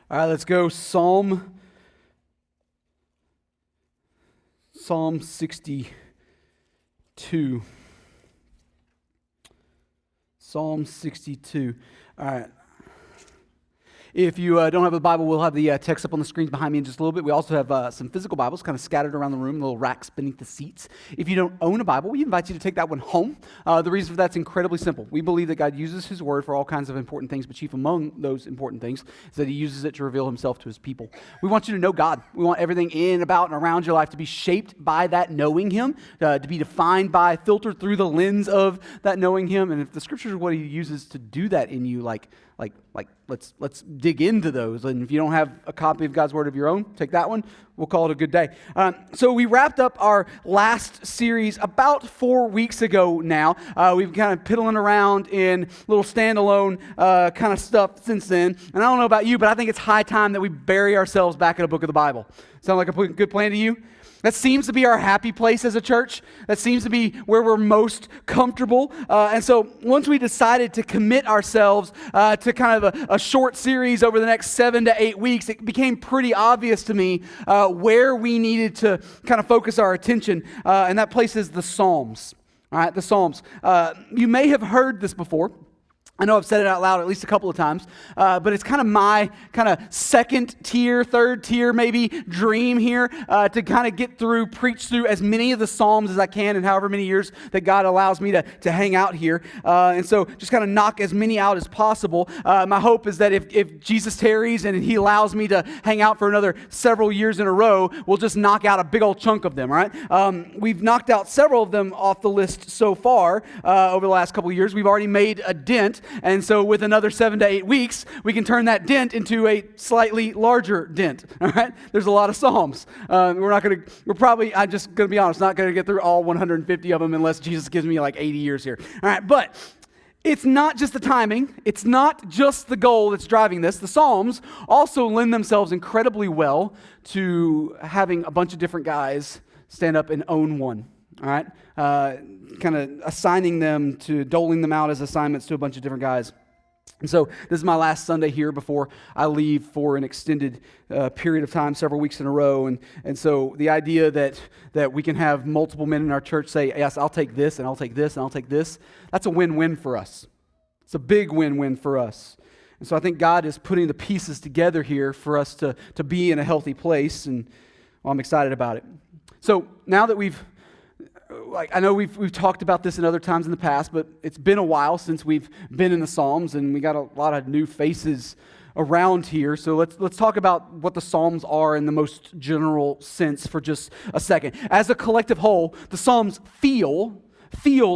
All right, let's go. Psalm 62. Psalm 62. All right. If you don't have a Bible, we'll have the text up on the screens behind me in just a little bit. We also have some physical Bibles kind of scattered around the room, little racks beneath the seats. If you don't own a Bible, we invite you to take that one home. The reason for that's incredibly simple. We believe that God uses His Word for all kinds of important things, but chief among those important things is that He uses it to reveal Himself to His people. We want you to know God. We want everything in, about, and around your life to be shaped by that knowing Him, to be defined by, filtered through the lens of that knowing Him. And if the Scriptures are what He uses to do that in you, let's dig into those. And if you don't have a copy of God's Word of your own, take that one. We'll call it a good day. So we wrapped up our last series about 4 weeks ago now. We've kind of piddling around in little standalone kind of stuff since then. And I don't know about you, but I think it's high time that we bury ourselves back in a book of the Bible. Sound like a good plan to you? That seems to be our happy place as a church. That seems to be where we're most comfortable. And so once we decided to commit ourselves to kind of a short series over the next 7 to 8 weeks, it became pretty obvious to me where we needed to kind of focus our attention. And that place is the Psalms. All right, the Psalms. You may have heard this before. I know I've said it out loud at least a couple of times, but it's kind of my kind of second tier, third tier maybe dream here to kind of get through, preach through as many of the Psalms as I can in however many years that God allows me to hang out here. And so just kind of knock as many out as possible. My hope is that if Jesus tarries and He allows me to hang out for another several years in a row, we'll just knock out a big old chunk of them, all right? We've knocked out several of them off the list so far over the last couple of years. We've already made a dent. And so with another 7 to 8 weeks, we can turn that dent into a slightly larger dent. All right? There's a lot of Psalms. I'm just going to be honest, not going to get through all 150 of them unless Jesus gives me like 80 years here. All right, but it's not just the timing. It's not just the goal that's driving this. The Psalms also lend themselves incredibly well to having a bunch of different guys stand up and own one. All right, kind of assigning them to doling them out as assignments to a bunch of different guys. And so this is my last Sunday here before I leave for an extended period of time, several weeks in a row. And so the idea that we can have multiple men in our church say, yes, I'll take this, and I'll take this, and I'll take this, that's a win-win for us. It's a big win-win for us. And so I think God is putting the pieces together here for us to be in a healthy place, and I'm excited about it. So now that I know we've talked about this in other times in the past, but it's been a while since we've been in the Psalms, and we got a lot of new faces around here. So let's talk about what the Psalms are in the most general sense for just a second. As a collective whole, the Psalms feel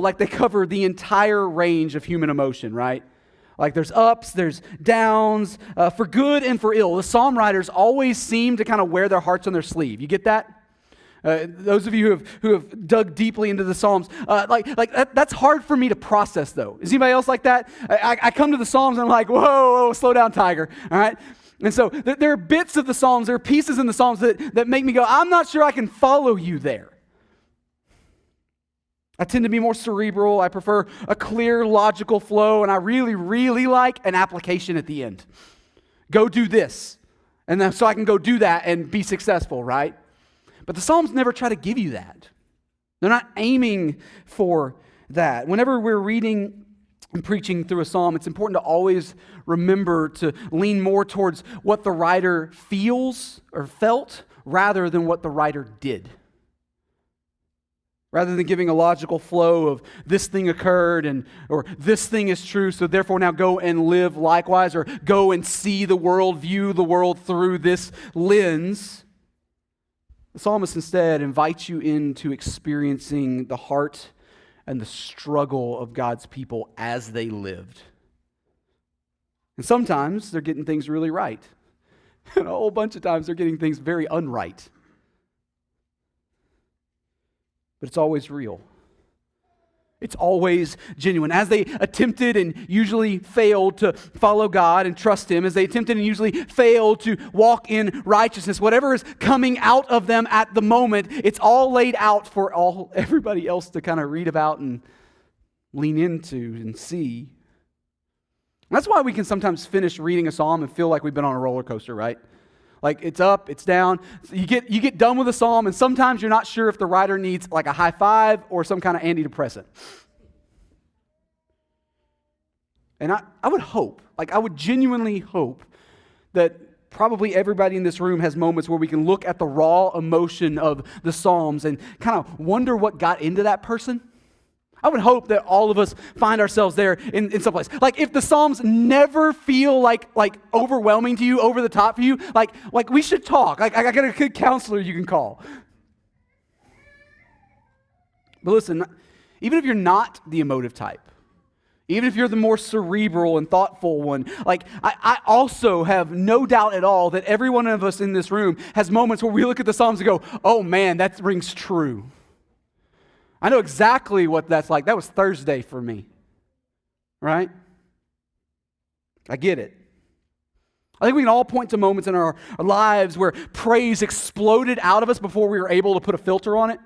like they cover the entire range of human emotion, right? Like there's ups, there's downs, for good and for ill. The Psalm writers always seem to kind of wear their hearts on their sleeve. You get that? Those of you who have dug deeply into the Psalms, that's hard for me to process, though. Is anybody else like that? I come to the Psalms and I'm like, whoa, slow down, Tiger. All right? And so there are bits of the Psalms, there are pieces in the Psalms that make me go, I'm not sure I can follow you there. I tend to be more cerebral. I prefer a clear, logical flow, and I really, really like an application at the end. Go do this. And then so I can go do that and be successful, right? But the Psalms never try to give you that. They're not aiming for that. Whenever we're reading and preaching through a psalm, it's important to always remember to lean more towards what the writer feels or felt rather than what the writer did. Rather than giving a logical flow of this thing occurred or this thing is true, so therefore now go and live likewise, or go and see the world, view the world through this lens. The psalmist instead invites you into experiencing the heart and the struggle of God's people as they lived. And sometimes they're getting things really right. And a whole bunch of times they're getting things very unright. But it's always real. It's always genuine. As they attempted and usually failed to follow God and trust Him, as they attempted and usually failed to walk in righteousness, whatever is coming out of them at the moment, it's all laid out for everybody else to kind of read about and lean into and see. That's why we can sometimes finish reading a psalm and feel like we've been on a roller coaster, right? Like it's up, it's down. You get done with a psalm, and sometimes you're not sure if the writer needs like a high five or some kind of antidepressant. And I would genuinely hope that probably everybody in this room has moments where we can look at the raw emotion of the Psalms and kind of wonder what got into that person. I would hope that all of us find ourselves there in some place. Like if the Psalms never feel like overwhelming to you, over the top for you, like we should talk. Like I got a good counselor you can call. But listen, even if you're not the emotive type, even if you're the more cerebral and thoughtful one, like I also have no doubt at all that every one of us in this room has moments where we look at the Psalms and go, oh man, that rings true. I know exactly what that's like. That was Thursday for me, right? I get it. I think we can all point to moments in our lives where praise exploded out of us before we were able to put a filter on it.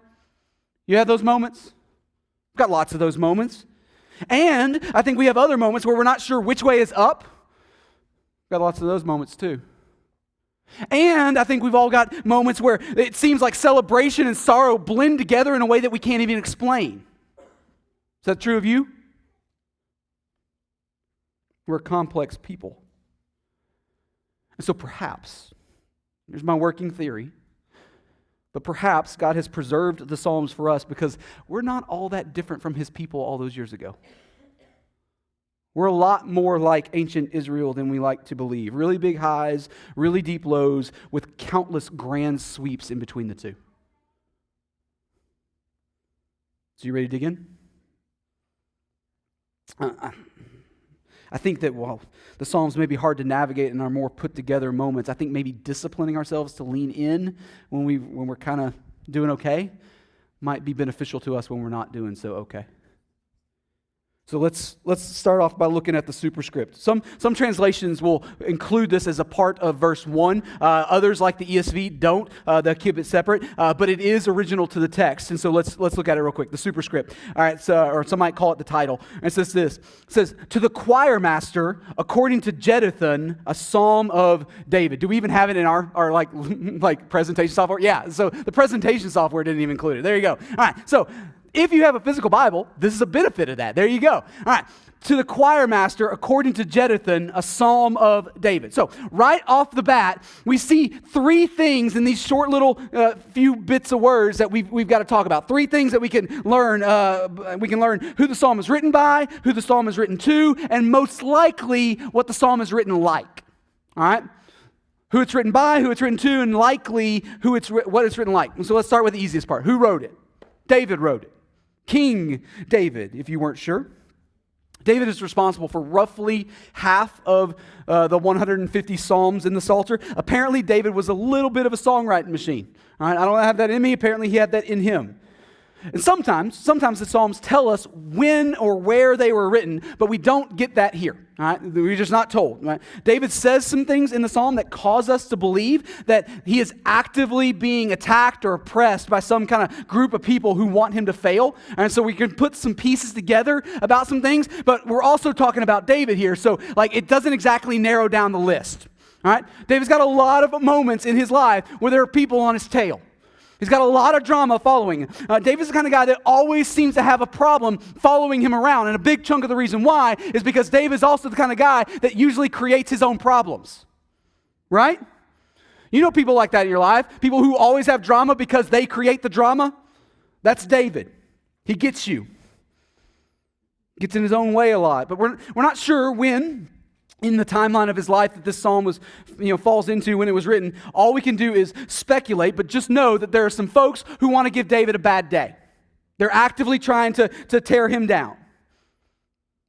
You have those moments? I've got lots of those moments. And I think we have other moments where we're not sure which way is up. Got lots of those moments too. And I think we've all got moments where it seems like celebration and sorrow blend together in a way that we can't even explain. Is that true of you? We're complex people. And so perhaps, here's my working theory, but perhaps God has preserved the Psalms for us because we're not all that different from His people all those years ago. We're a lot more like ancient Israel than we like to believe. Really big highs, really deep lows, with countless grand sweeps in between the two. So you ready to dig in? I think that while the Psalms may be hard to navigate in our more put together moments, I think maybe disciplining ourselves to lean in when we're kind of doing okay might be beneficial to us when we're not doing so okay. So let's start off by looking at the superscript. Some translations will include this as a part of verse 1. Others, like the ESV, don't. They'll keep it separate. But it is original to the text. And so let's look at it real quick. The superscript. All right, so, or some might call it the title. And it says this. It says, to the choir master, according to Jeduthun, a psalm of David. Do we even have it in our like presentation software? Yeah, so the presentation software didn't even include it. There you go. All right, so if you have a physical Bible, this is a benefit of that. There you go. All right. To the choir master, according to Jeduthun, a psalm of David. So right off the bat, we see three things in these short little few bits of words that we've got to talk about. Three things that we can learn. We can learn who the psalm is written by, who the psalm is written to, and most likely what the psalm is written like. All right. Who it's written by, who it's written to, and likely what it's written like. And so let's start with the easiest part. Who wrote it? David wrote it. King David, if you weren't sure. David is responsible for roughly half of the 150 Psalms in the Psalter. Apparently, David was a little bit of a songwriting machine. All right? I don't have that in me. Apparently, he had that in him. And sometimes the Psalms tell us when or where they were written, but we don't get that here. All right? We're just not told. Right? David says some things in the Psalm that cause us to believe that he is actively being attacked or oppressed by some kind of group of people who want him to fail. And so we can put some pieces together about some things, but we're also talking about David here, so it doesn't exactly narrow down the list. All right? David's got a lot of moments in his life where there are people on his tail. He's got a lot of drama following him. David's the kind of guy that always seems to have a problem following him around. And a big chunk of the reason why is because David's also the kind of guy that usually creates his own problems. Right? You know people like that in your life. People who always have drama because they create the drama. That's David. He gets you. Gets in his own way a lot. But we're not sure when in the timeline of his life that this psalm was, falls into when it was written. All we can do is speculate, but just know that there are some folks who want to give David a bad day. They're actively trying to tear him down.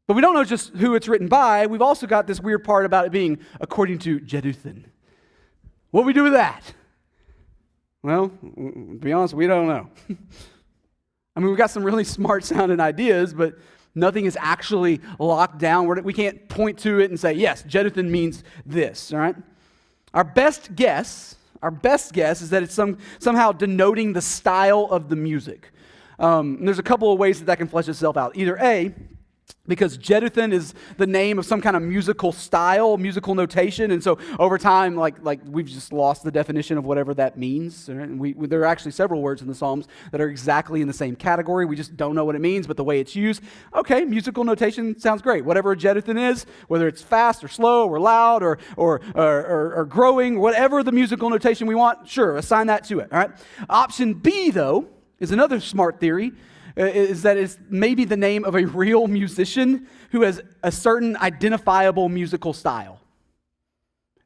But we don't know just who it's written by. We've also got this weird part about it being according to Jeduthun. What do we do with that? Well, to be honest, we don't know. We've got some really smart sounding ideas, but nothing is actually locked down. We can't point to it and say, yes, Jeduthun means this, all right? Our best guess is that it's somehow denoting the style of the music. There's a couple of ways that can flesh itself out. Either A, Because Jeduthun is the name of some kind of musical style, musical notation, and so over time, like we've just lost the definition of whatever that means. And there are actually several words in the Psalms that are exactly in the same category. We just don't know what it means, but the way it's used, okay, musical notation sounds great. Whatever a Jeduthun is, whether it's fast or slow or loud or growing, whatever the musical notation we want, sure, assign that to it. All right. Option B, though, is another smart theory. Is that it's maybe the name of a real musician who has a certain identifiable musical style.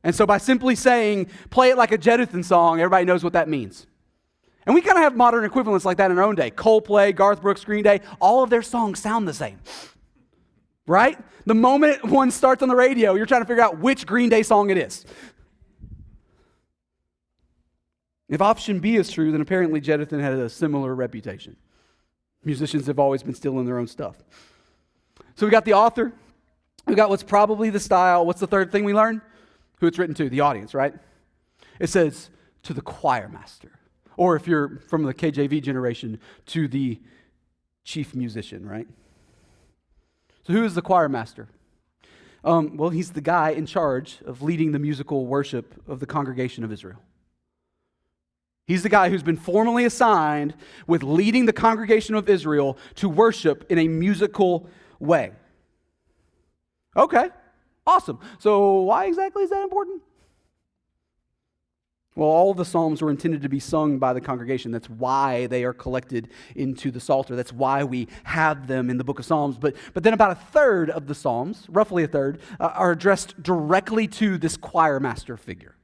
And so by simply saying, play it like a Jeduthun song, everybody knows what that means. And we kind of have modern equivalents like that in our own day. Coldplay, Garth Brooks, Green Day, all of their songs sound the same. Right? The moment one starts on the radio, you're trying to figure out which Green Day song it is. If option B is true, then apparently Jeduthun had a similar reputation. Musicians have always been stealing their own stuff. So we got the author. We got what's probably the style. What's the third thing we learn? Who it's written to, the audience, right? It says, to the choir master. Or if you're from the KJV generation, to the chief musician, right? So who is the choir master? Well, he's the guy in charge of leading the musical worship of the congregation of Israel. He's the guy who's been formally assigned with leading the congregation of Israel to worship in a musical way. Okay, awesome. So why exactly is that important? Well, all of the Psalms were intended to be sung by the congregation. That's why they are collected into the Psalter. That's why we have them in the book of Psalms. But then about a third of the Psalms, roughly a third, are addressed directly to this choir master figure.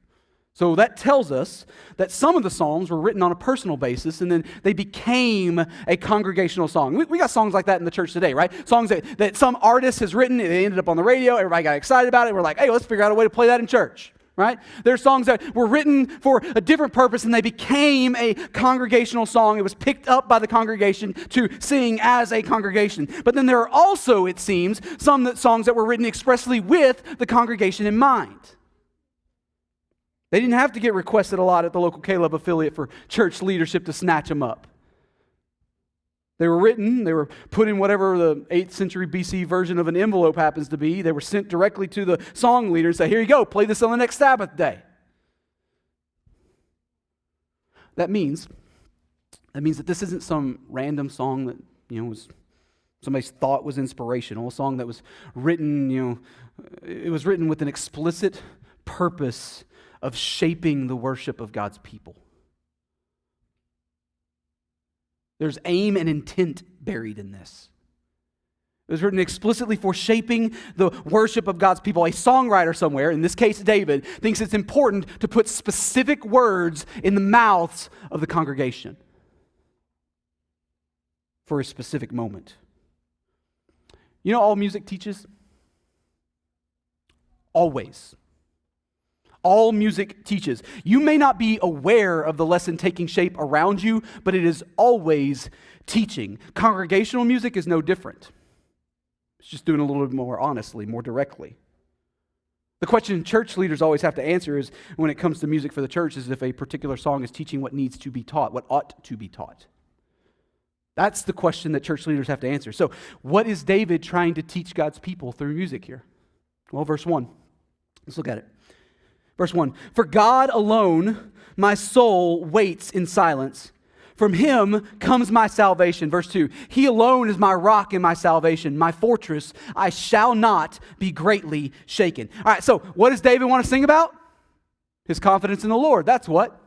So that tells us that some of the Psalms were written on a personal basis, and then they became a congregational song. We got songs like that in the church today, right? Songs that some artist has written, they ended up on the radio, everybody got excited about it, we're like, hey, let's figure out a way to play that in church, right? There are songs that were written for a different purpose, and they became a congregational song. It was picked up by the congregation to sing as a congregation. But then there are also, it seems, some songs that were written expressly with the congregation in mind. They didn't have to get requested a lot at the local Caleb affiliate for church leadership to snatch them up. They were written, they were put in whatever the 8th century BC version of an envelope happens to be. They were sent directly to the song leader and say, here you go, play this on the next Sabbath day. That means that this isn't some random song that, was somebody's thought was inspirational, a song that was written, it was written with an explicit purpose of shaping the worship of God's people. There's aim and intent buried in this. It was written explicitly for shaping the worship of God's people. A songwriter somewhere, in this case David, thinks it's important to put specific words in the mouths of the congregation for a specific moment. You know all music teaches? Always. All music teaches. You may not be aware of the lesson taking shape around you, but it is always teaching. Congregational music is no different. It's just doing a little bit more honestly, more directly. The question church leaders always have to answer is, when it comes to music for the church, is if a particular song is teaching what needs to be taught, what ought to be taught. That's the question that church leaders have to answer. So, what is David trying to teach God's people through music here? Well, verse 1. Let's look at it. Verse 1, for God alone my soul waits in silence. From him comes my salvation. Verse 2, he alone is my rock and my salvation, my fortress. I shall not be greatly shaken. All right, so what does David want to sing about? His confidence in the Lord. That's what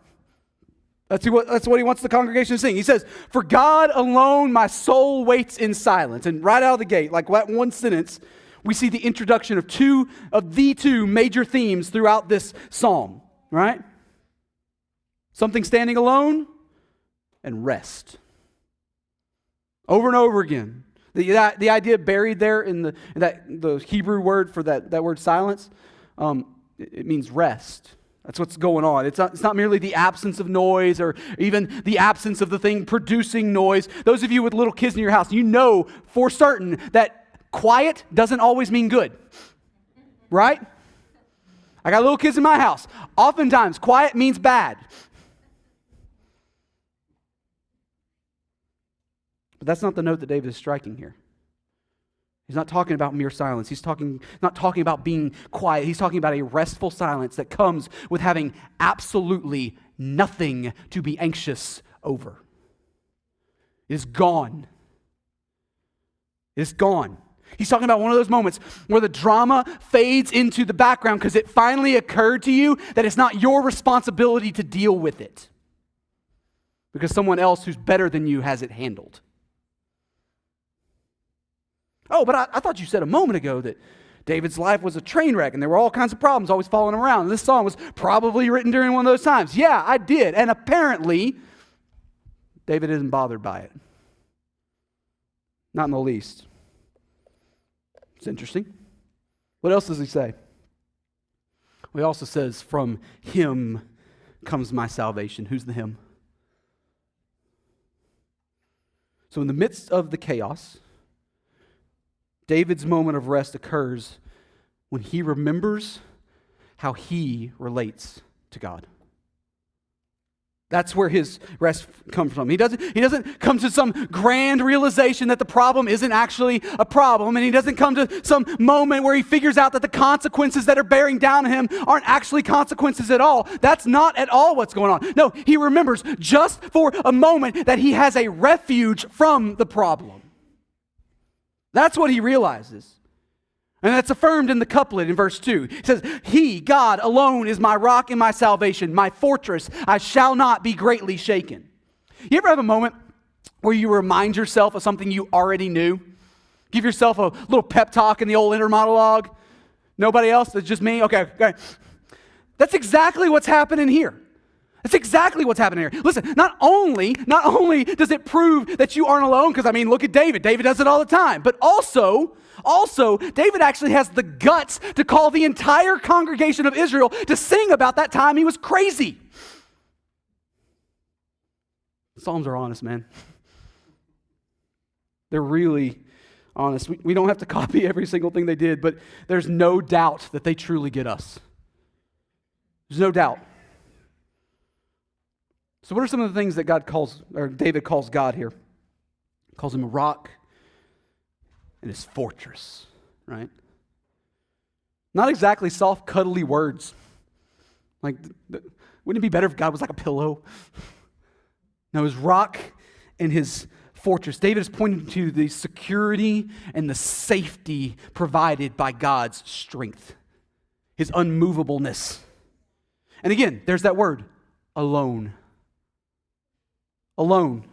he wants the congregation to sing. He says, for God alone my soul waits in silence. And right out of the gate, like one sentence, we see the introduction of the two major themes throughout this psalm, right? Something standing alone and rest. Over and over again. The idea buried there in the Hebrew word for that word silence, it means rest. That's what's going on. It's not merely the absence of noise or even the absence of the thing producing noise. Those of you with little kids in your house, you know for certain that quiet doesn't always mean good, right? I got little kids in my house. Oftentimes, quiet means bad. But that's not the note that David is striking here. He's not talking about mere silence. He's not talking about being quiet. He's talking about a restful silence that comes with having absolutely nothing to be anxious over. It is gone. It is gone. He's talking about one of those moments where the drama fades into the background because it finally occurred to you that it's not your responsibility to deal with it because someone else who's better than you has it handled. Oh, but I thought you said a moment ago that David's life was a train wreck and there were all kinds of problems always following him around. And this song was probably written during one of those times. Yeah, I did. And apparently, David isn't bothered by it. Not in the least. It's interesting. What else does he say? Well, he also says, from him comes my salvation. Who's the him? So in the midst of the chaos, David's moment of rest occurs when he remembers how he relates to God. That's where his rest comes from. He doesn't come to some grand realization that the problem isn't actually a problem, and he doesn't come to some moment where he figures out that the consequences that are bearing down on him aren't actually consequences at all. That's not at all what's going on. No, he remembers just for a moment that he has a refuge from the problem. That's what he realizes. And that's affirmed in the couplet in verse 2. It says, He, God, alone is my rock and my salvation, my fortress. I shall not be greatly shaken. You ever have a moment where you remind yourself of something you already knew? Give yourself a little pep talk in the old inner monologue? Nobody else? It's just me? Okay. That's exactly what's happening here. That's exactly what's happening here. Listen, not only does it prove that you aren't alone, because look at David. David does it all the time. But also, David actually has the guts to call the entire congregation of Israel to sing about that time he was crazy. Psalms are honest, man. They're really honest. We don't have to copy every single thing they did, but there's no doubt that they truly get us. There's no doubt. So what are some of the things that David calls God here? He calls him a rock and his fortress, right? Not exactly soft, cuddly words. Wouldn't it be better if God was like a pillow? No, his rock and his fortress. David is pointing to the security and the safety provided by God's strength, his unmovableness. And again, there's that word, alone. Alone.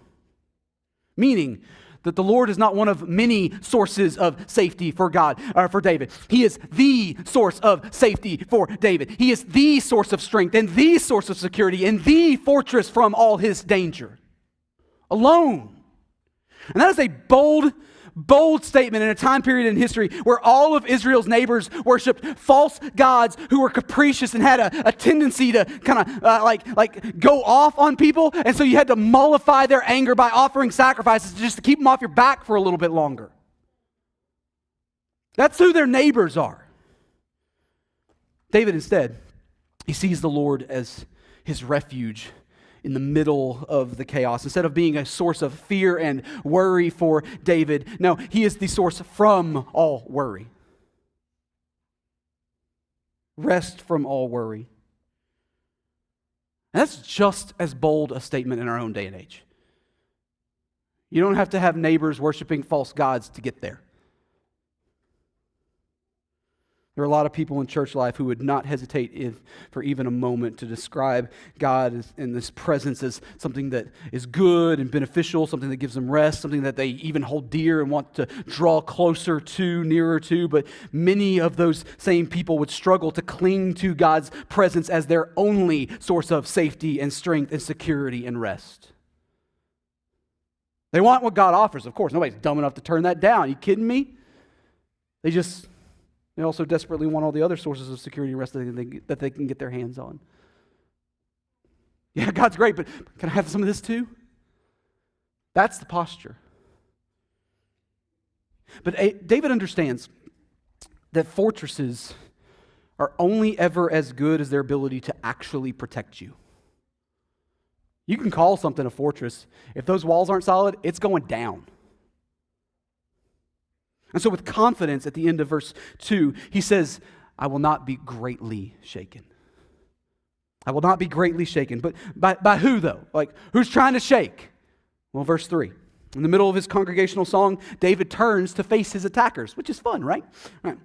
Meaning that the Lord is not one of many sources of safety for David. He is the source of safety for David. He is the source of strength and the source of security and the fortress from all his danger. Alone. And that is a bold statement in a time period in history where all of Israel's neighbors worshipped false gods who were capricious and had a tendency to kind of go off on people. And so you had to mollify their anger by offering sacrifices just to keep them off your back for a little bit longer. That's who their neighbors are. David instead, he sees the Lord as his refuge in the middle of the chaos. Instead of being a source of fear and worry for David, no, he is the source from all worry. Rest from all worry. And that's just as bold a statement in our own day and age. You don't have to have neighbors worshiping false gods to get there. There are a lot of people in church life who would not hesitate for even a moment to describe God and this presence as something that is good and beneficial, something that gives them rest, something that they even hold dear and want to draw closer to, nearer to. But many of those same people would struggle to cling to God's presence as their only source of safety and strength and security and rest. They want what God offers, of course. Nobody's dumb enough to turn that down. Are you kidding me? They also desperately want all the other sources of security and rest that they can get their hands on. Yeah, God's great, but can I have some of this too? That's the posture. But David understands that fortresses are only ever as good as their ability to actually protect you. You can call something a fortress. If those walls aren't solid, it's going down. And so with confidence at the end of verse 2, he says, I will not be greatly shaken. I will not be greatly shaken. But by who though? Like, who's trying to shake? Well, verse 3. In the middle of his congregational song, David turns to face his attackers, which is fun, right? Right.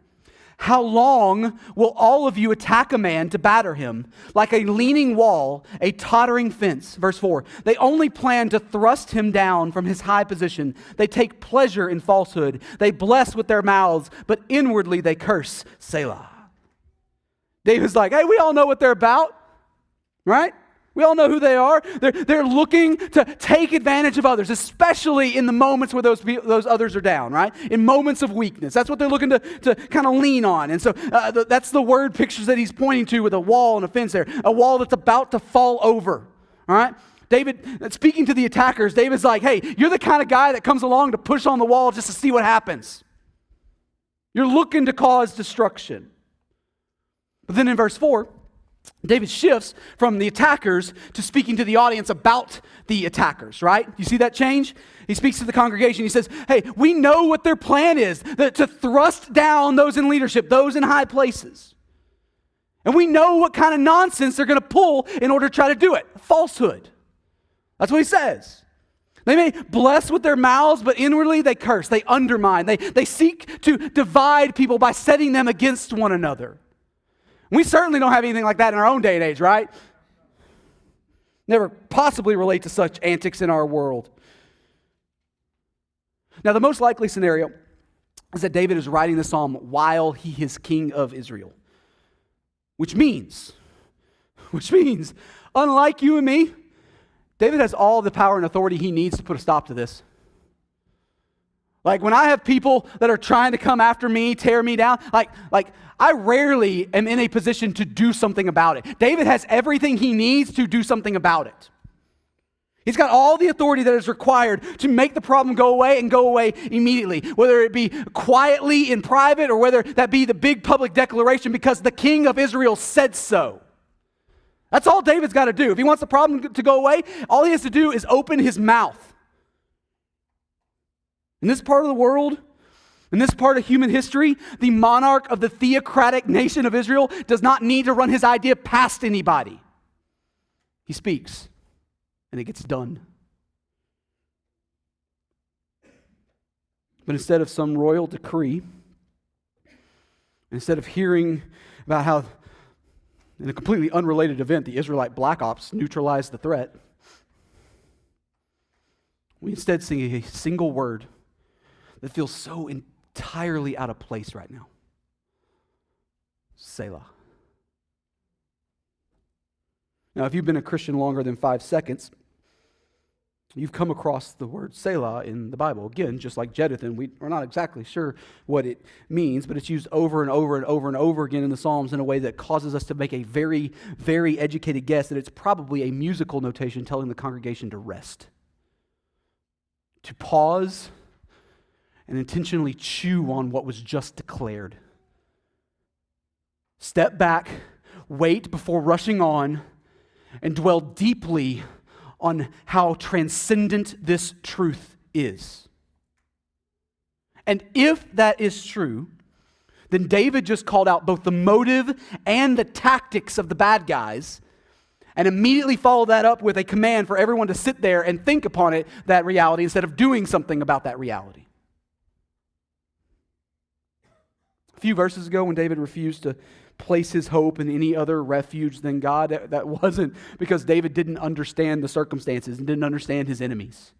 How long will all of you attack a man to batter him? Like a leaning wall, a tottering fence. Verse 4. They only plan to thrust him down from his high position. They take pleasure in falsehood. They bless with their mouths, but inwardly they curse. Selah. David's like, hey, we all know what they're about, right? We all know who they are. They're looking to take advantage of others, especially in the moments where those others are down, right? In moments of weakness. That's what they're looking to kind of lean on. And so that's the word pictures that he's pointing to with a wall and a fence there. A wall that's about to fall over, all right? David, speaking to the attackers, David's like, hey, you're the kind of guy that comes along to push on the wall just to see what happens. You're looking to cause destruction. But then in verse 4, David shifts from the attackers to speaking to the audience about the attackers, right? You see that change? He speaks to the congregation. He says, hey, we know what their plan is, to thrust down those in leadership, those in high places. And we know what kind of nonsense they're going to pull in order to try to do it. Falsehood. That's what he says. They may bless with their mouths, but inwardly they curse, they undermine, they seek to divide people by setting them against one another. We certainly don't have anything like that in our own day and age, right? Never possibly relate to such antics in our world. Now, the most likely scenario is that David is writing the psalm while he is king of Israel. Which means, unlike you and me, David has all the power and authority he needs to put a stop to this. Like when I have people that are trying to come after me, tear me down, like I rarely am in a position to do something about it. David has everything he needs to do something about it. He's got all the authority that is required to make the problem go away and go away immediately, whether it be quietly in private or whether that be the big public declaration because the king of Israel said so. That's all David's got to do. If he wants the problem to go away, all he has to do is open his mouth. In this part of the world, in this part of human history, the monarch of the theocratic nation of Israel does not need to run his idea past anybody. He speaks, and it gets done. But instead of some royal decree, instead of hearing about how, in a completely unrelated event, the Israelite Black Ops neutralized the threat, we instead see a single word that feels so entirely out of place right now. Selah. Now, if you've been a Christian longer than 5 seconds, you've come across the word Selah in the Bible. Again, just like Jeduthun, we're not exactly sure what it means, but it's used over and over and over and over again in the Psalms in a way that causes us to make a very, very educated guess that it's probably a musical notation telling the congregation to rest, to pause, and intentionally chew on what was just declared. Step back, wait before rushing on, and dwell deeply on how transcendent this truth is. And if that is true, then David just called out both the motive and the tactics of the bad guys, and immediately followed that up with a command for everyone to sit there and think upon it, that reality, instead of doing something about that reality. A few verses ago, when David refused to place his hope in any other refuge than God, that wasn't because David didn't understand the circumstances and didn't understand his enemies.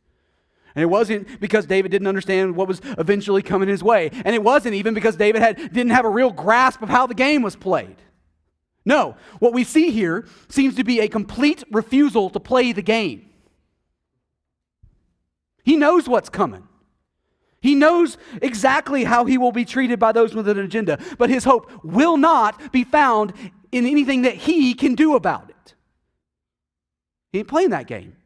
And it wasn't because David didn't understand what was eventually coming his way. And it wasn't even because David didn't have a real grasp of how the game was played. No, what we see here seems to be a complete refusal to play the game. He knows what's coming. He knows exactly how he will be treated by those with an agenda, but his hope will not be found in anything that he can do about it. He ain't playing that game.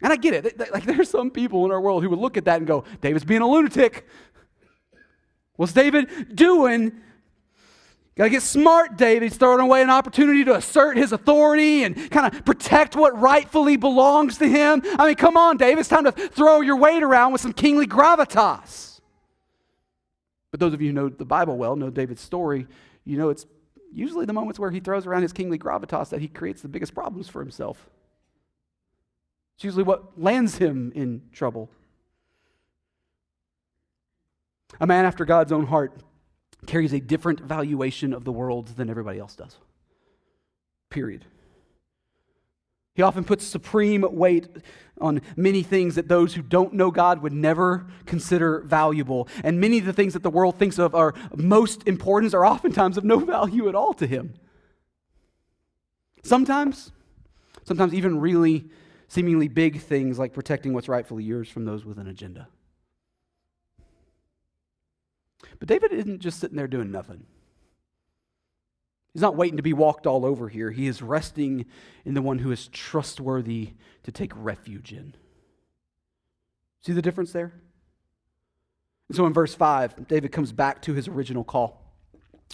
And I get it. Like, there's some people in our world who would look at that and go, David's being a lunatic. What's David doing? Got to get smart, David. He's throwing away an opportunity to assert his authority and kind of protect what rightfully belongs to him. I mean, come on, David. It's time to throw your weight around with some kingly gravitas. But those of you who know the Bible well, know David's story, you know it's usually the moments where he throws around his kingly gravitas that he creates the biggest problems for himself. It's usually what lands him in trouble. A man after God's own heart carries a different valuation of the world than everybody else does. Period. He often puts supreme weight on many things that those who don't know God would never consider valuable. And many of the things that the world thinks of are most important are oftentimes of no value at all to him. Sometimes even really seemingly big things like protecting what's rightfully yours from those with an agenda. But David isn't just sitting there doing nothing. He's not waiting to be walked all over here. He is resting in the one who is trustworthy to take refuge in. See the difference there? And so in verse 5, David comes back to his original call.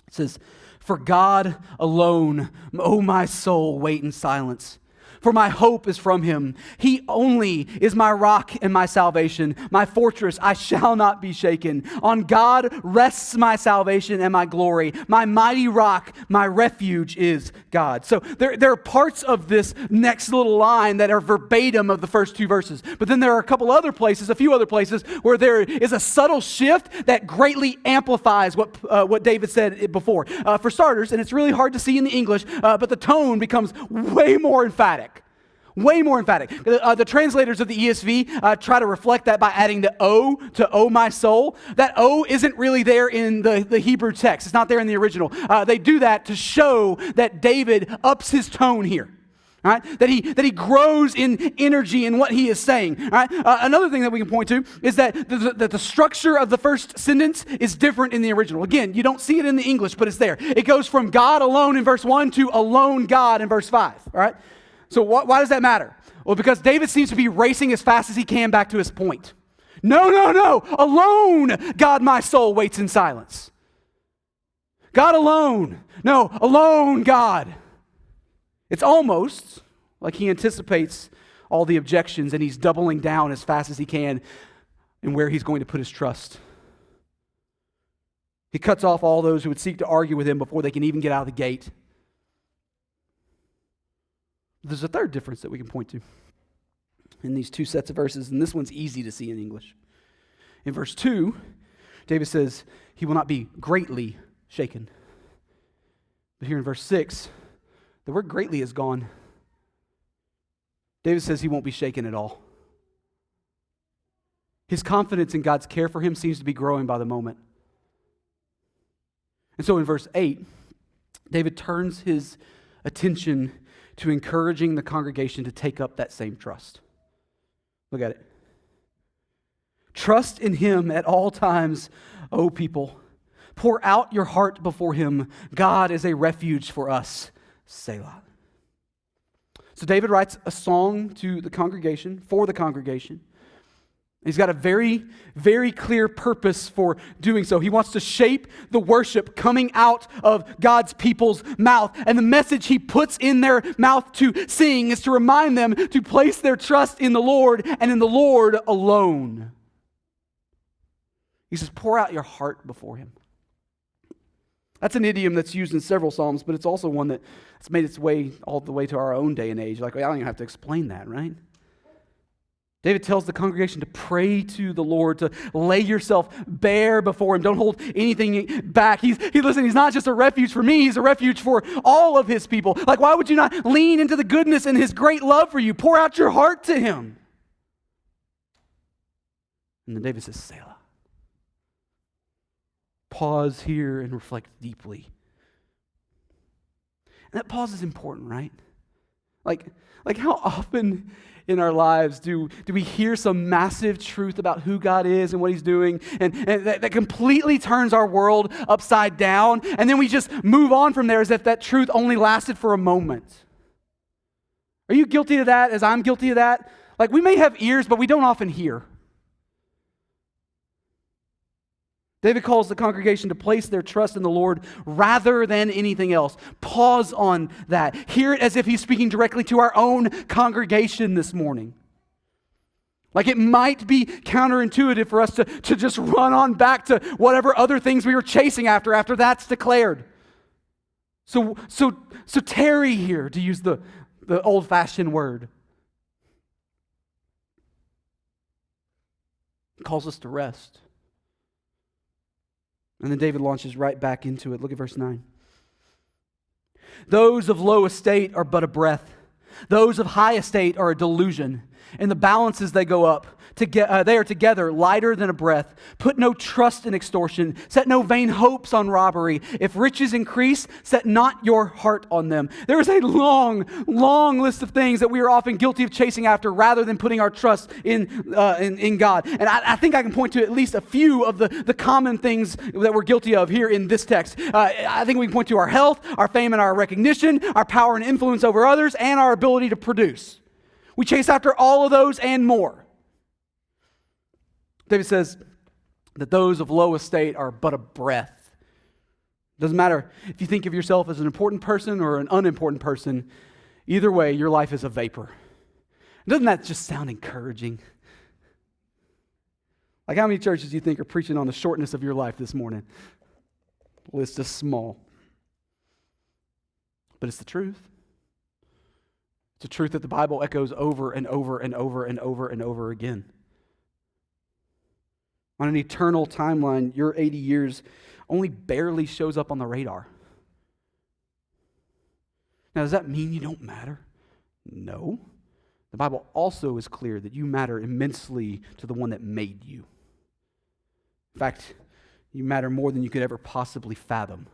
It says, "For God alone, O my soul, wait in silence. For my hope is from him. He only is my rock and my salvation, my fortress. I shall not be shaken. On God rests my salvation and my glory. My mighty rock, my refuge is God." So there are parts of this next little line that are verbatim of the first two verses. But then there are a few other places where there is a subtle shift that greatly amplifies what David said before. For starters, and it's really hard to see in the English, but the tone becomes way more emphatic. Way more emphatic. The translators of the ESV try to reflect that by adding the O to "O my soul." That O isn't really there in the Hebrew text. It's not there in the original. They do that to show that David ups his tone here. All right? That he grows in energy in what he is saying. All right? Another thing that we can point to is that the structure of the first sentence is different in the original. Again, you don't see it in the English, but it's there. It goes from God alone in verse 1 to alone God in verse 5. All right? So why does that matter? Well, because David seems to be racing as fast as he can back to his point. No. Alone, God, my soul waits in silence. God alone. No, alone, God. It's almost like he anticipates all the objections and he's doubling down as fast as he can in where he's going to put his trust. He cuts off all those who would seek to argue with him before they can even get out of the gate. There's a third difference that we can point to in these two sets of verses, and this one's easy to see in English. In verse 2, David says he will not be greatly shaken. But here in verse 6, the word greatly is gone. David says he won't be shaken at all. His confidence in God's care for him seems to be growing by the moment. And so in verse 8, David turns his attention to encouraging the congregation to take up that same trust. Look at it. "Trust in him at all times, O people. Pour out your heart before him. God is a refuge for us. Selah." So David writes a song to the congregation, for the congregation. He's got a very, very clear purpose for doing so. He wants to shape the worship coming out of God's people's mouth. And the message he puts in their mouth to sing is to remind them to place their trust in the Lord and in the Lord alone. He says, pour out your heart before him. That's an idiom that's used in several Psalms, but it's also one that's made its way all the way to our own day and age. Like, I don't even have to explain that, right? David tells the congregation to pray to the Lord, to lay yourself bare before him. Don't hold anything back. He's not just a refuge for me, he's a refuge for all of his people. Like, why would you not lean into the goodness and his great love for you? Pour out your heart to him. And then David says, Selah. Pause here and reflect deeply. And that pause is important, right? Like how often in our lives do we hear some massive truth about who God is and what he's doing, and that completely turns our world upside down, and then we just move on from there as if that truth only lasted for a moment. Are you guilty of that as I'm guilty of that? Like, we may have ears, but we don't often hear. David calls the congregation to place their trust in the Lord rather than anything else. Pause on that. Hear it as if he's speaking directly to our own congregation this morning. Like it might be counterintuitive for us to just run on back to whatever other things we were chasing after that's declared. So tarry here, to use the old-fashioned word. It calls us to rest. And then David launches right back into it. Look at verse 9. Those of low estate are but a breath. Those of high estate are a delusion. In the balances they go up. They are together, lighter than a breath. Put no trust in extortion. Set no vain hopes on robbery. If riches increase, set not your heart on them. There is a long, long list of things that we are often guilty of chasing after rather than putting our trust in God. And I think I can point to at least a few of the common things that we're guilty of here in this text. I think we can point to our health, our fame and our recognition, our power and influence over others, and our ability to produce. We chase after all of those and more. David says that those of low estate are but a breath. Doesn't matter if you think of yourself as an important person or an unimportant person. Either way, your life is a vapor. Doesn't that just sound encouraging? Like how many churches do you think are preaching on the shortness of your life this morning? Well, it's just small. But it's the truth. It's a truth that the Bible echoes over and over and over and over and over again. On an eternal timeline, your 80 years only barely shows up on the radar. Now, does that mean you don't matter? No. The Bible also is clear that you matter immensely to the one that made you. In fact, you matter more than you could ever possibly fathom,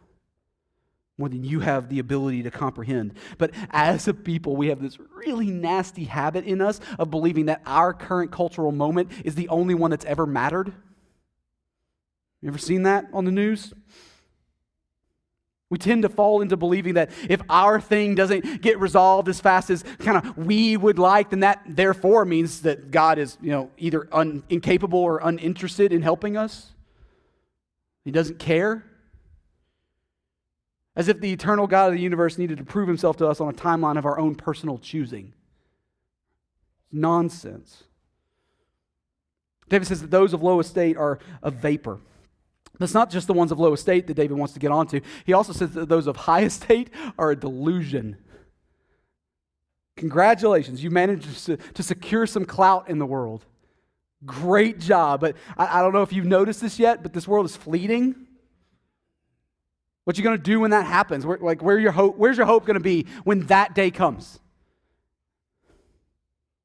more than you have the ability to comprehend. But as a people, we have this really nasty habit in us of believing that our current cultural moment is the only one that's ever mattered. You ever seen that on the news? We tend to fall into believing that if our thing doesn't get resolved as fast as kind of we would like, then that therefore means that God is, either incapable or uninterested in helping us. He doesn't care. As if the eternal God of the universe needed to prove himself to us on a timeline of our own personal choosing. Nonsense. David says that those of low estate are a vapor. That's not just the ones of low estate that David wants to get onto. He also says that those of high estate are a delusion. Congratulations, you managed to secure some clout in the world. Great job. But I don't know if you've noticed this yet, but this world is fleeting. What you going to do when that happens? Where's your hope going to be when that day comes?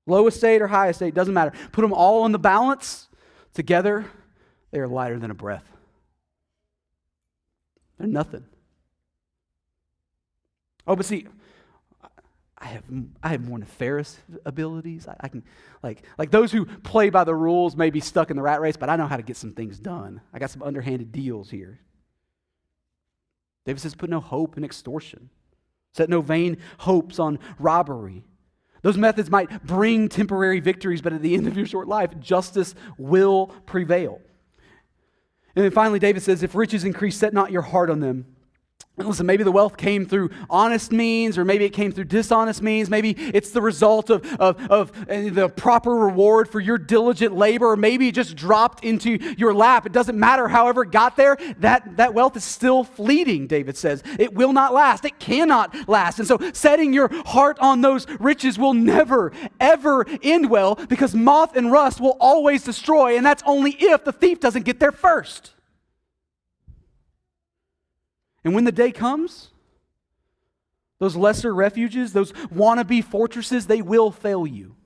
Low estate or high estate, doesn't matter. Put them all on the balance. Together, they are lighter than a breath. They're nothing. Oh, but see, I have more nefarious abilities. I can, like those who play by the rules may be stuck in the rat race, but I know how to get some things done. I got some underhanded deals here. David says, put no hope in extortion. Set no vain hopes on robbery. Those methods might bring temporary victories, but at the end of your short life, justice will prevail. And then finally, David says, if riches increase, set not your heart on them. And listen, maybe the wealth came through honest means, or maybe it came through dishonest means. Maybe it's the result of the proper reward for your diligent labor, or maybe it just dropped into your lap. It doesn't matter. However it got there, that wealth is still fleeting, David says. It will not last. It cannot last. And so setting your heart on those riches will never, ever end well, because moth and rust will always destroy, and that's only if the thief doesn't get there first. And when the day comes, those lesser refuges, those wannabe fortresses, they will fail you.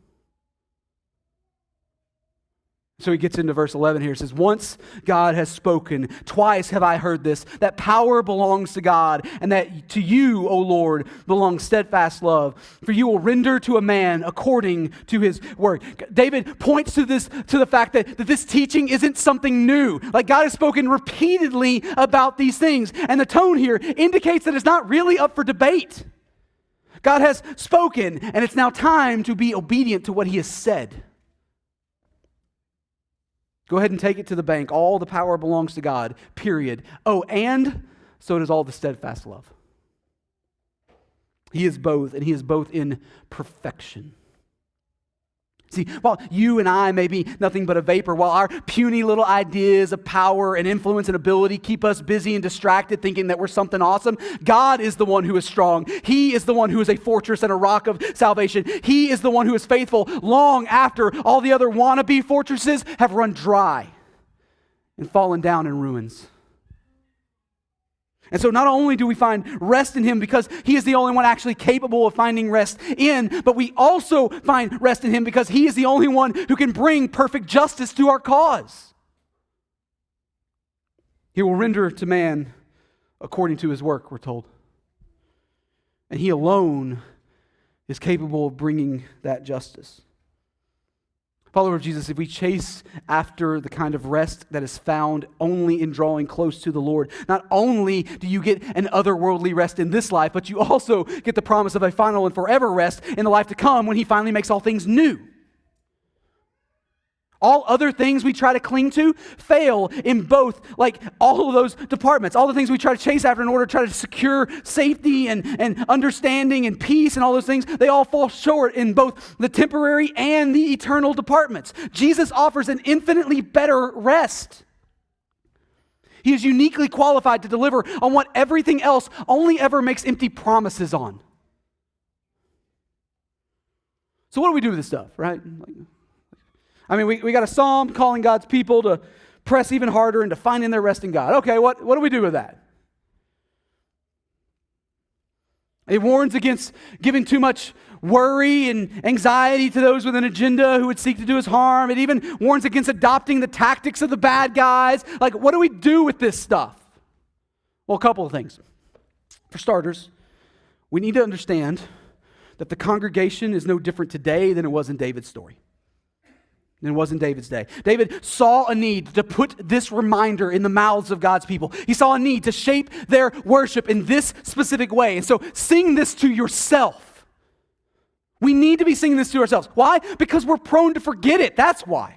So he gets into verse 11 here. It says, once God has spoken, twice have I heard this, that power belongs to God, and that to you, O Lord, belongs steadfast love. For you will render to a man according to his word. David points to the fact that this teaching isn't something new. Like God has spoken repeatedly about these things. And the tone here indicates that it's not really up for debate. God has spoken, and it's now time to be obedient to what he has said. Go ahead and take it to the bank. All the power belongs to God, period. Oh, and so does all the steadfast love. He is both, and he is both in perfection. See, while you and I may be nothing but a vapor, while our puny little ideas of power and influence and ability keep us busy and distracted thinking that we're something awesome, God is the one who is strong. He is the one who is a fortress and a rock of salvation. He is the one who is faithful long after all the other wannabe fortresses have run dry and fallen down in ruins. And so not only do we find rest in him because he is the only one actually capable of finding rest in, but we also find rest in him because he is the only one who can bring perfect justice to our cause. He will render to man according to his work, we're told. And he alone is capable of bringing that justice. Follower of Jesus, if we chase after the kind of rest that is found only in drawing close to the Lord, not only do you get an otherworldly rest in this life, but you also get the promise of a final and forever rest in the life to come when he finally makes all things new. All other things we try to cling to fail in both, like all of those departments. All the things we try to chase after in order to try to secure safety and understanding and peace and all those things, they all fall short in both the temporary and the eternal departments. Jesus offers an infinitely better rest. He is uniquely qualified to deliver on what everything else only ever makes empty promises on. So what do we do with this stuff, right? We got a psalm calling God's people to press even harder into finding their rest in God. Okay, what do we do with that? It warns against giving too much worry and anxiety to those with an agenda who would seek to do us harm. It even warns against adopting the tactics of the bad guys. Like, what do we do with this stuff? Well, a couple of things. For starters, we need to understand that the congregation is no different today than it was in David's story. Than it was in David's day. David saw a need to put this reminder in the mouths of God's people. He saw a need to shape their worship in this specific way. And so sing this to yourself. We need to be singing this to ourselves. Why? Because we're prone to forget it. That's why.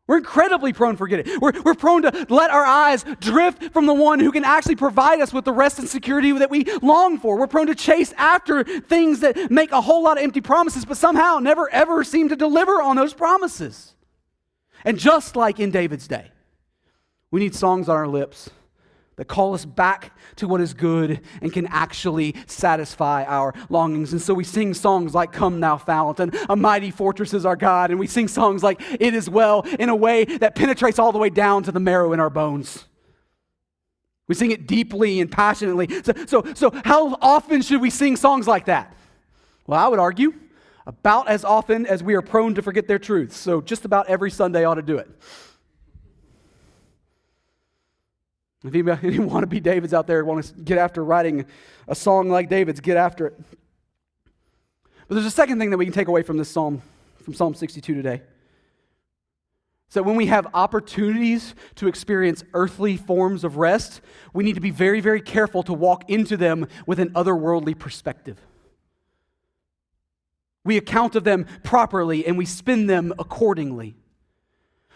We're incredibly prone to forget it. We're prone to let our eyes drift from the one who can actually provide us with the rest and security that we long for. We're prone to chase after things that make a whole lot of empty promises, but somehow never ever seem to deliver on those promises. And just like in David's day, we need songs on our lips that call us back to what is good and can actually satisfy our longings. And so we sing songs like Come Thou Fount and A Mighty Fortress is Our God. And we sing songs like It Is Well in a way that penetrates all the way down to the marrow in our bones. We sing it deeply and passionately. So how often should we sing songs like that? Well, I would argue about as often as we are prone to forget their truths. So just about every Sunday ought to do it. If any wannabe Davids out there want to get after writing a song like David's, get after it. But there's a second thing that we can take away from this psalm, from Psalm 62 today. So when we have opportunities to experience earthly forms of rest, we need to be very, very careful to walk into them with an otherworldly perspective. We account of them properly and we spend them accordingly.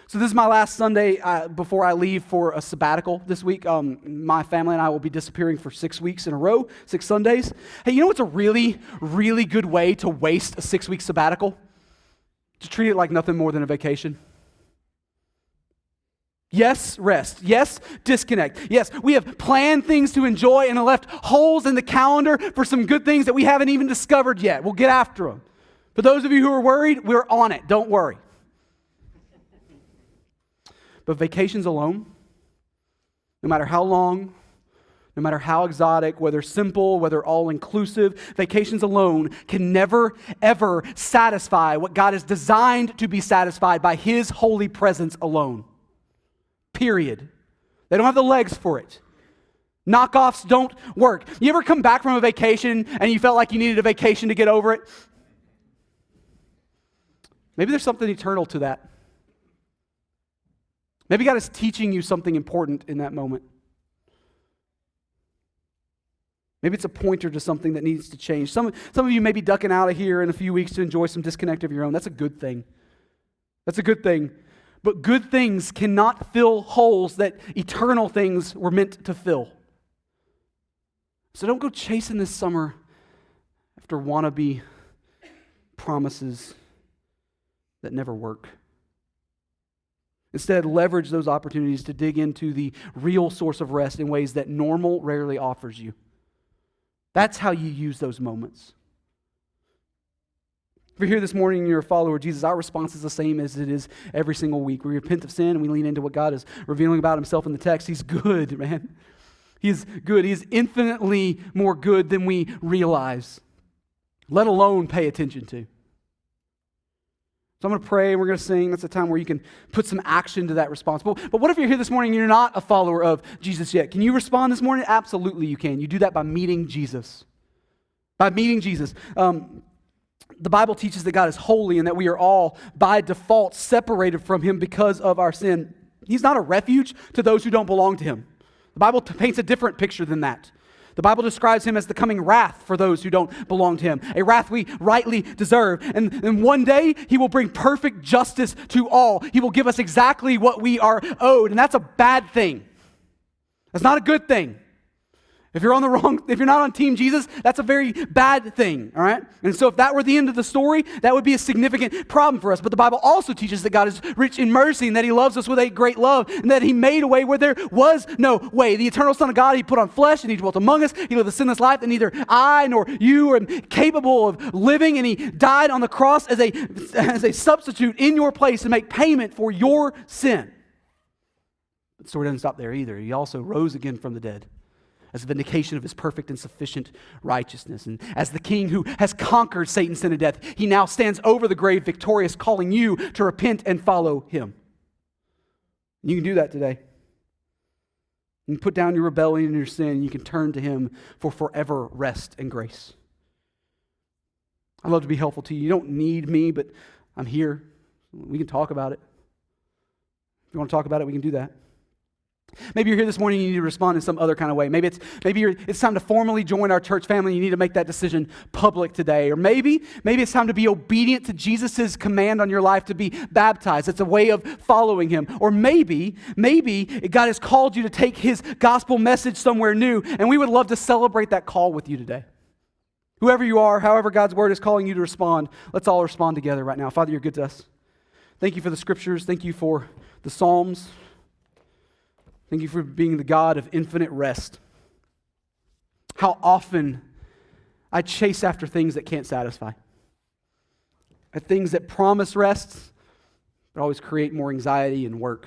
So this is my last Sunday before I leave for a sabbatical this week. My family and I will be disappearing for 6 weeks in a row, 6 Sundays. Hey, you know what's a really, really good way to waste a 6-week sabbatical? To treat it like nothing more than a vacation. Yes, rest. Yes, disconnect. Yes, we have planned things to enjoy and left holes in the calendar for some good things that we haven't even discovered yet. We'll get after them. For those of you who are worried, we're on it. Don't worry. But vacations alone, no matter how long, no matter how exotic, whether simple, whether all-inclusive, vacations alone can never, ever satisfy what God has designed to be satisfied by His holy presence alone. Period. They don't have the legs for it. Knockoffs don't work. You ever come back from a vacation and you felt like you needed a vacation to get over it? Maybe there's something eternal to that. Maybe God is teaching you something important in that moment. Maybe it's a pointer to something that needs to change. Some of you may be ducking out of here in a few weeks to enjoy some disconnect of your own. That's a good thing. That's a good thing. But good things cannot fill holes that eternal things were meant to fill. So don't go chasing this summer after wannabe promises. that never work. Instead, leverage those opportunities to dig into the real source of rest in ways that normal rarely offers you. That's how you use those moments. If you're here this morning and you're a follower of Jesus, our response is the same as it is every single week. We repent of sin and we lean into what God is revealing about himself in the text. He's good, man. He is good. He is infinitely more good than we realize, let alone pay attention to. So I'm going to pray and we're going to sing. That's a time where you can put some action to that response. But what if you're here this morning and you're not a follower of Jesus yet? Can you respond this morning? Absolutely you can. You do that by meeting Jesus. By meeting Jesus. The Bible teaches that God is holy and that we are all, by default, separated from him because of our sin. He's not a refuge to those who don't belong to him. The Bible paints a different picture than that. The Bible describes him as the coming wrath for those who don't belong to him, a wrath we rightly deserve. And one day, he will bring perfect justice to all. He will give us exactly what we are owed, and that's a bad thing. That's not a good thing. If you're not on Team Jesus, that's a very bad thing, all right? And so if that were the end of the story, that would be a significant problem for us. But the Bible also teaches that God is rich in mercy and that he loves us with a great love and that he made a way where there was no way. The eternal Son of God, he put on flesh and he dwelt among us. He lived a sinless life that neither I nor you are capable of living, and he died on the cross as a substitute in your place to make payment for your sin. But the story doesn't stop there either. He also rose again from the dead as a vindication of his perfect and sufficient righteousness. And as the king who has conquered Satan, sin, and death, he now stands over the grave victorious, calling you to repent and follow him. You can do that today. You can put down your rebellion and your sin, and you can turn to him for forever rest and grace. I'd love to be helpful to you. You don't need me, but I'm here. We can talk about it. If you want to talk about it, we can do that. Maybe you're here this morning and you need to respond in some other kind of way. Maybe it's time to formally join our church family. You need to make that decision public today. Or maybe it's time to be obedient to Jesus' command on your life to be baptized. It's a way of following him. Or maybe God has called you to take his gospel message somewhere new, and we would love to celebrate that call with you today. Whoever you are, however God's word is calling you to respond, let's all respond together right now. Father, you're good to us. Thank you for the scriptures. Thank you for the Psalms. Thank you for being the God of infinite rest. How often I chase after things that can't satisfy. At things that promise rest, but always create more anxiety and work.